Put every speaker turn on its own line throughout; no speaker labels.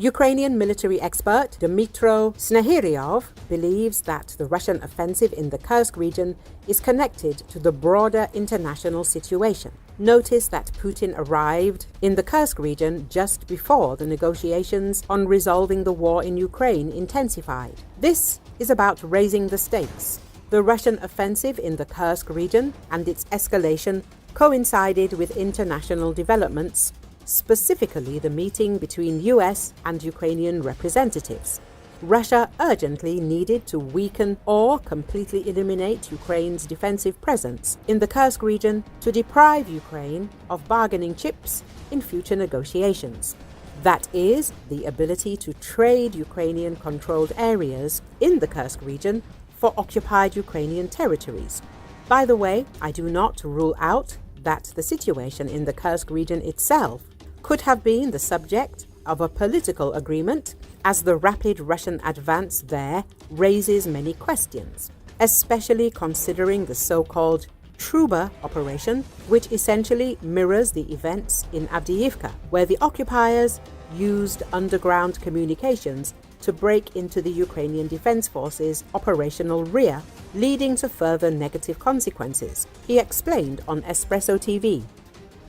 Ukrainian military expert Dmytro Snehiryov believes that the Russian offensive in the Kursk region is connected to the broader international situation. Notice that Putin arrived in the Kursk region just before the negotiations on resolving the war in Ukraine intensified. This is about raising the stakes. The Russian offensive in the Kursk region and its escalation coincided with international developments, specifically the meeting between US and Ukrainian representatives. Russia urgently needed to weaken or completely eliminate Ukraine's defensive presence in the Kursk region to deprive Ukraine of bargaining chips in future negotiations. That is, the ability to trade Ukrainian-controlled areas in the Kursk region for occupied Ukrainian territories. By the way, I do not rule out that the situation in the Kursk region itself could have been the subject of a political agreement, as the rapid Russian advance there raises many questions, especially considering the so-called Truba operation, which essentially mirrors the events in Avdiivka, where the occupiers used underground communications to break into the Ukrainian Defense Forces' operational rear, leading to further negative consequences, he explained on Espresso TV.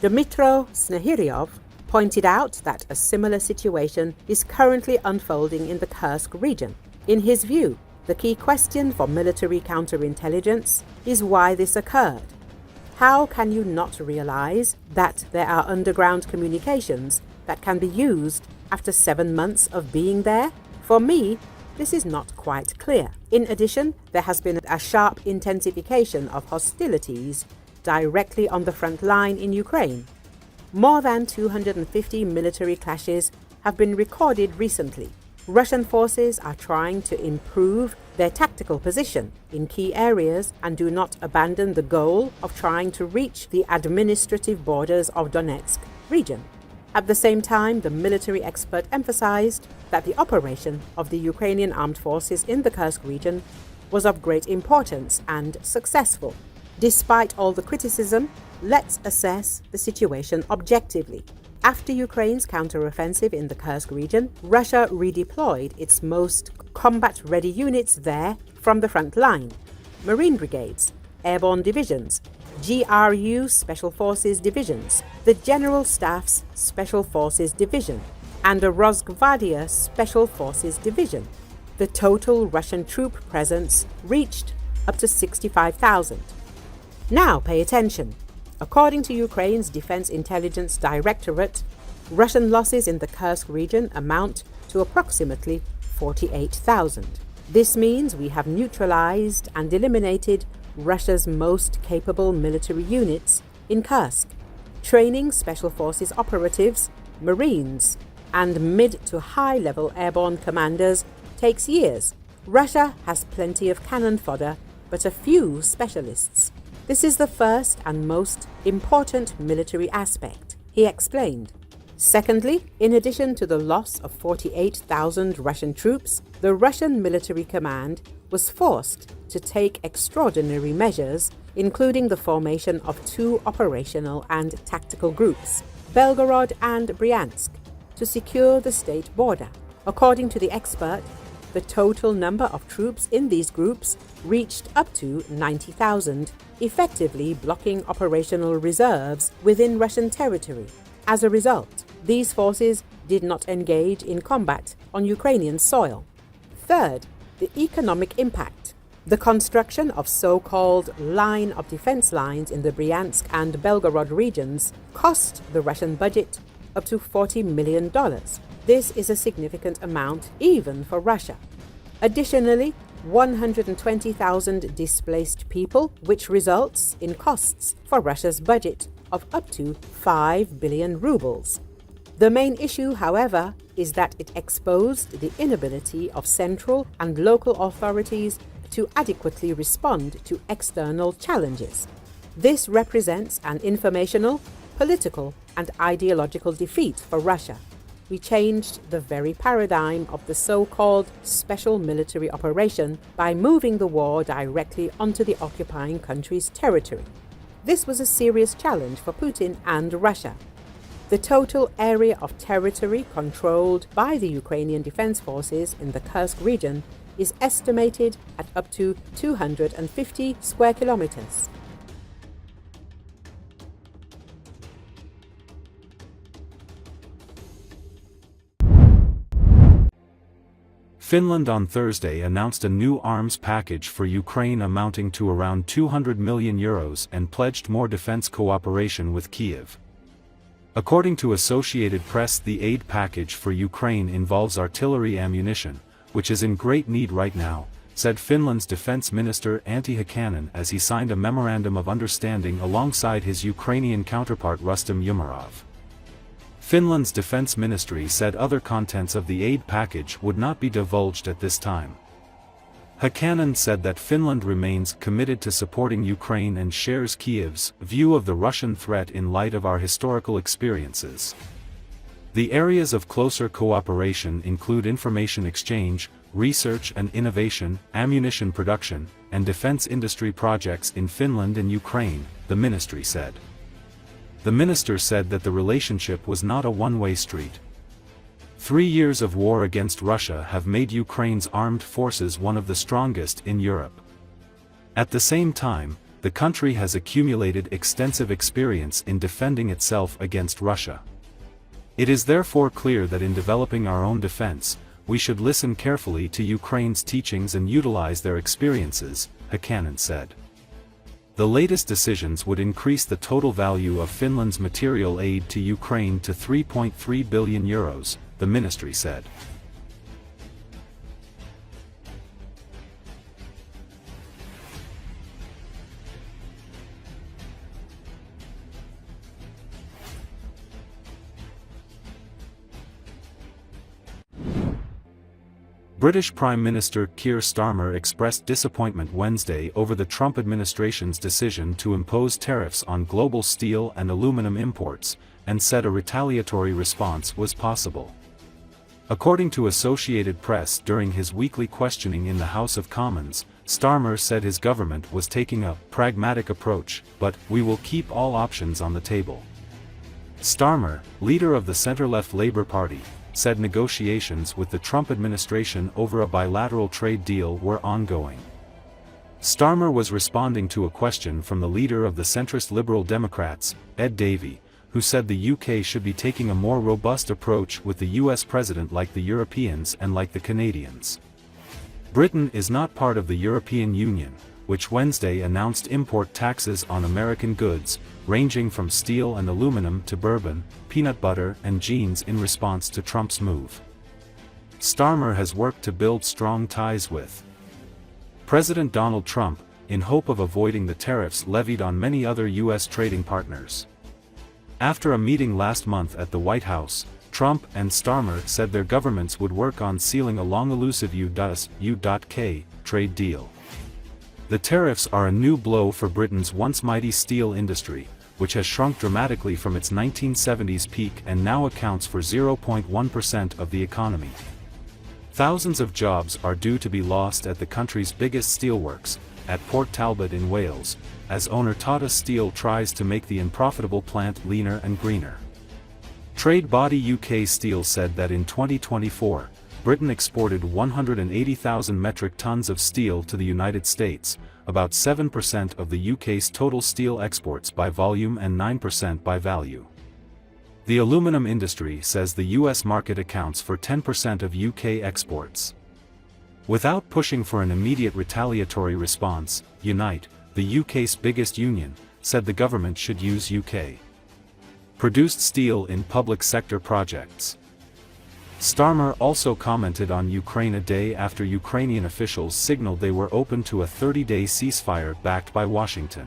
Dmytro Snehiryov pointed out that a similar situation is currently unfolding in the Kursk region. In his view, the key question for military counterintelligence is why this occurred. How can you not realize that there are underground communications that can be used after 7 months of being there? For me, this is not quite clear. In addition, there has been a sharp intensification of hostilities directly on the front line in Ukraine. More than 250 military clashes have been recorded recently. Russian forces are trying to improve their tactical position in key areas and do not abandon the goal of trying to reach the administrative borders of Donetsk region. At the same time, the military expert emphasized that the operation of the Ukrainian armed forces in the Kursk region was of great importance and successful. Despite all the criticism, let's assess the situation objectively. After Ukraine's counteroffensive in the Kursk region, Russia redeployed its most combat-ready units there from the front line: Marine brigades, airborne divisions, GRU Special Forces divisions, the General Staff's Special Forces division, and a Rosgvardia Special Forces division. The total Russian troop presence reached up to 65,000. Now pay attention. According to Ukraine's Defense Intelligence Directorate, Russian losses in the Kursk region amount to approximately 48,000. This means we have neutralized and eliminated Russia's most capable military units in Kursk. Training Special Forces operatives, Marines, and mid to high-level airborne commanders takes years. Russia has plenty of cannon fodder, but a few specialists. This is the first and most important military aspect, he explained. Secondly, in addition to the loss of 48,000 Russian troops, the Russian military command was forced to take extraordinary measures, including the formation of 2 operational and tactical groups, Belgorod and Bryansk, to secure the state border. According to the expert, the total number of troops in these groups reached up to 90,000, effectively blocking operational reserves within Russian territory. As a result, these forces did not engage in combat on Ukrainian soil. Third, the economic impact. The construction of so-called line of defense lines in the Bryansk and Belgorod regions cost the Russian budget up to $40 million. This is a significant amount even for Russia. Additionally, 120,000 displaced people, which results in costs for Russia's budget of up to 5 billion rubles. The main issue, however, is that it exposed the inability of central and local authorities to adequately respond to external challenges. This represents an informational, political, and ideological defeat for Russia. We changed the very paradigm of the so-called special military operation by moving the war directly onto the occupying country's territory. This was a serious challenge for Putin and Russia. The total area of territory controlled by the Ukrainian Defense Forces in the Kursk region is estimated at up to 250 square kilometers.
Finland on Thursday announced a new arms package for Ukraine amounting to around €200 million and pledged more defense cooperation with Kyiv. According to Associated Press, the aid package for Ukraine involves artillery ammunition, which is in great need right now, said Finland's Defense Minister Antti Häkkänen as he signed a memorandum of understanding alongside his Ukrainian counterpart Rustem Umerov. Finland's defense ministry said other contents of the aid package would not be divulged at this time. Häkkänen said that Finland remains committed to supporting Ukraine and shares Kyiv's view of the Russian threat in light of our historical experiences. The areas of closer cooperation include information exchange, research and innovation, ammunition production, and defense industry projects in Finland and Ukraine, the ministry said. The minister said that the relationship was not a one-way street. 3 years of war against Russia have made Ukraine's armed forces one of the strongest in Europe. At the same time, the country has accumulated extensive experience in defending itself against Russia. It is therefore clear that in developing our own defense, we should listen carefully to Ukraine's teachings and utilize their experiences, Häkkänen said. The latest decisions would increase the total value of Finland's material aid to Ukraine to €3.3 billion, the ministry said. British Prime Minister Keir Starmer expressed disappointment Wednesday over the Trump administration's decision to impose tariffs on global steel and aluminum imports, and said a retaliatory response was possible. According to Associated Press, during his weekly questioning in the House of Commons, Starmer said his government was taking a pragmatic approach, but we will keep all options on the table. Starmer, leader of the center-left Labour Party, said negotiations with the Trump administration over a bilateral trade deal were ongoing. Starmer was responding to a question from the leader of the centrist Liberal Democrats, Ed Davey, who said the UK should be taking a more robust approach with the US president like the Europeans and like the Canadians. Britain is not part of the European Union, which Wednesday announced import taxes on American goods, ranging from steel and aluminum to bourbon, peanut butter and jeans in response to Trump's move. Starmer has worked to build strong ties with President Donald Trump, in hope of avoiding the tariffs levied on many other U.S. trading partners. After a meeting last month at the White House, Trump and Starmer said their governments would work on sealing a long-elusive U.K. trade deal. The tariffs are a new blow for Britain's once mighty steel industry, which has shrunk dramatically from its 1970s peak and now accounts for 0.1% of the economy. Thousands of jobs are due to be lost at the country's biggest steelworks, at Port Talbot in Wales, as owner Tata Steel tries to make the unprofitable plant leaner and greener. Trade body UK Steel said that in 2024, Britain exported 180,000 metric tons of steel to the United States, about 7% of the UK's total steel exports by volume and 9% by value. The aluminum industry says the US market accounts for 10% of UK exports. Without pushing for an immediate retaliatory response, Unite, the UK's biggest union, said the government should use UK-produced steel in public sector projects. Starmer also commented on Ukraine a day after Ukrainian officials signaled they were open to a 30-day ceasefire backed by Washington.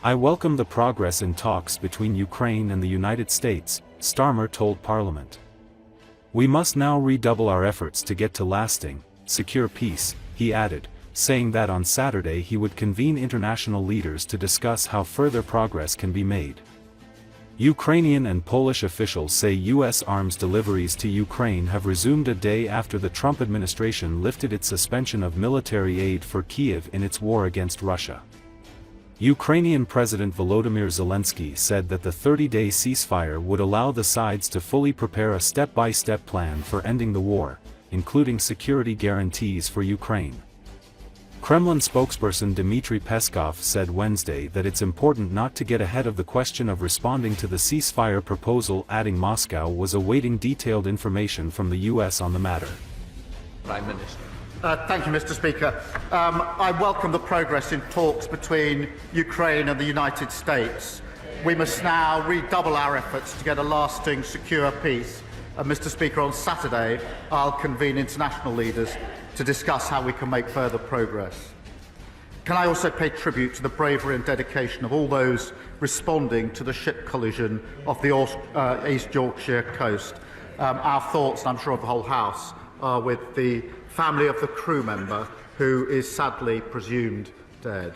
I welcome the progress in talks between Ukraine and the United States, Starmer told Parliament. We must now redouble our efforts to get to lasting, secure peace, he added, saying that on Saturday he would convene international leaders to discuss how further progress can be made. Ukrainian and Polish officials say U.S. arms deliveries to Ukraine have resumed a day after the Trump administration lifted its suspension of military aid for Kyiv in its war against Russia. Ukrainian President Volodymyr Zelensky said that the 30-day ceasefire would allow the sides to fully prepare a step-by-step plan for ending the war, including security guarantees for Ukraine. Kremlin spokesperson Dmitry Peskov said Wednesday that it's important not to get ahead of the question of responding to the ceasefire proposal, adding Moscow was awaiting detailed information from the US on the matter.
Prime Minister.
Thank you, Mr. Speaker. I welcome the progress in talks between Ukraine and the United States. We must now redouble our efforts to get a lasting, secure peace. And, Mr. Speaker, on Saturday, I'll convene international leaders to discuss how we can make further progress. Can I also pay tribute to the bravery and dedication of all those responding to the ship collision off the East Yorkshire coast? Our thoughts, and I'm sure of the whole House, are with the family of the crew member who is sadly presumed dead.